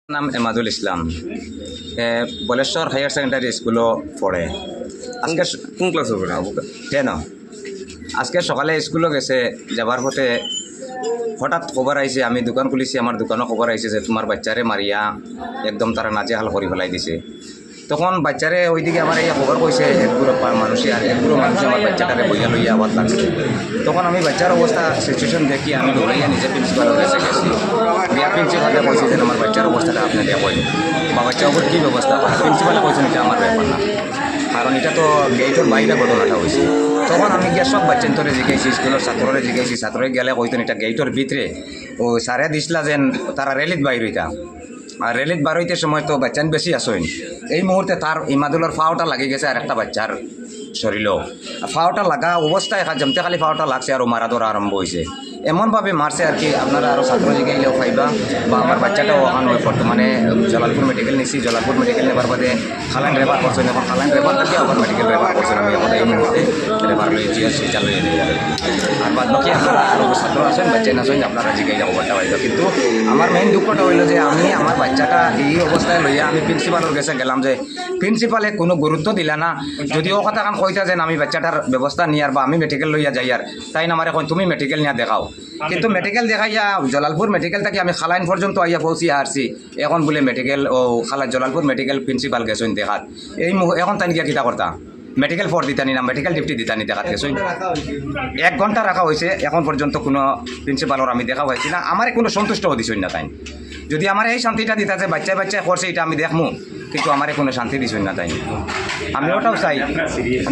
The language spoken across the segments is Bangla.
নাম এমাদুল ইসলাম, বলেশ্বর হায়ার সেকেন্ডারি স্কুলও পড়ে। আজকে কোন ক্লাসে পড়ে? 10। আজকে সকালে স্কুলও গেছে, যাবার পথে হঠাৎ খবর আইছে, আমি দোকান খুলিছি, আমার দোকানও খবর আইছে যে তোমার বাচ্চারে মারিয়া একদম তারা নাজেহাল করে ফেলাই দিছে। তখন বাচ্চারে ওইদিকে আমার এই খবর কইছে একগুলো মানুষে, আর একগুলো মানুষে আমার বাচ্চাটারে বইয়া লইয়া আবার লাগছে। তখন আমি বাচ্চার অবস্থা সিচুয়েশন দেখি আমি দৌড়াইয়া নিজে প্রিন্সিপালের কাছে গেছি। গিয়া প্রিন্সিপালে কইছে যে আমার বাচ্চার অবস্থাটা আপনি দেখেন বা বাচ্চার ওপর কী ব্যবস্থা করেন। প্রিন্সিপালে কইছেন এটা আমার ব্যাপার না, কারণ এটা তো গেটের বাইরে ঘটনাটা হয়েছে। তখন আমি গিয়া সব বাচ্চান্তরে জিজ্ঞাসি, স্কুলের ছাত্ররে জিজ্ঞাসি, ছাত্রে গেলে কইতেন এটা গেটের ভিতরে ও সারে দিসলা যেন তারা রেলিত বাইর হইতা। আর রেলিত বার হইতে সময় তো বাচ্চান বেশি আসেন। এই মুহূর্তে তার ইমাদুলের ফাওটা লাগি গেছে আর একটা বাচ্চার শরীরেও। ফাওটা লাগা অবস্থায় জমতে খালি ফাওটা লাগছে আর মারা ধরা আরম্ভ হয়েছে। এমনভাবে মারছে আর কি, আপনারা আরও ছাত্র জিগাইলেও পাইবা বা আমার বাচ্চাটাও ওখানে বর্তমানে জলালপুর মেডিকেল নিছি। জলালপুর মেডিকেল নেবার বাদে খালাইন রেফার করছেন, এখন খালাইন রেফার থেকে আবার মেডিকেল রেফার করছেন। আমি আমাদের এই মুহূর্তে রেফার লই জিএসসি চালিয়ে দিই। আর বাদ বাকি আপনারা আরও ছাত্র আছেন, বাচ্চা আছেন, আপনারা জিগাইলে খবরটা পাইবা। কিন্তু আমার মেইন দুঃখটা হইল যে আমি আমার বাচ্চাটা এই অবস্থায় লইয়া আমি প্রিন্সিপালের কাছে গেলাম, যে প্রিন্সিপালে কোনো গুরুত্ব দিলা না। যদিও কথা কান কইতা যেন আমি বাচ্চাটার ব্যবস্থা নিয়ার বা আমি মেডিকেল লইয়া যাই, আর তাই না আমার এখন তুমি মেডিকেল নিয়ে দেখাও। কিন্তু মেডিকেল দেখাইয়া জলালপুর মেডিকেল থেকে আমি খালাইন পর্যন্ত আইয়া পৌঁছিয়া আসছি। এখন বলে মেডিকেল ও খালা জলালপুর মেডিকেল প্রিন্সিপাল গেছেন দেখাত। এই এখন তাই গিয়া কিতা করতা, মেডিকেল ফোর দিতানি না মেডিকেল ডিউটি দিতানি দেখাত গেছেন। 1 ঘন্টা রাখা হয়েছে, এখন পর্যন্ত কোনো প্রিন্সিপালর আমি দেখা পাইছি না। আমার কোনো সন্তুষ্ট দিছই না তাই। যদি আমার এই শান্তিটা দিতা যে বাচ্চায় বাচ্চায় করছে এটা আমি দেখমু, কিন্তু আমার কোনো শান্তি দিছই না তাই। আমি ওটাও চাই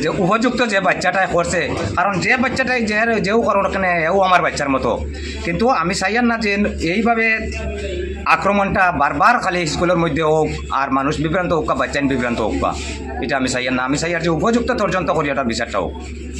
যে উপযুক্ত যে বাচ্চাটাই করছে, কারণ যে বাচ্চাটাই যেও কারণ ওখানে এও আমার বাচ্চার মতো। কিন্তু আমি চাইয়ার না যে এইভাবে আক্রমণটা বারবার খালি স্কুলের মধ্যে হোক আর মানুষ বিভ্রান্ত হোক বা বাচ্চা বিভ্রান্ত হোক বা, এটা আমি চাইয়ার না। আমি চাইয়ার যে উপযুক্ত তর্জন্ত করি ওটার বিচারটা হোক।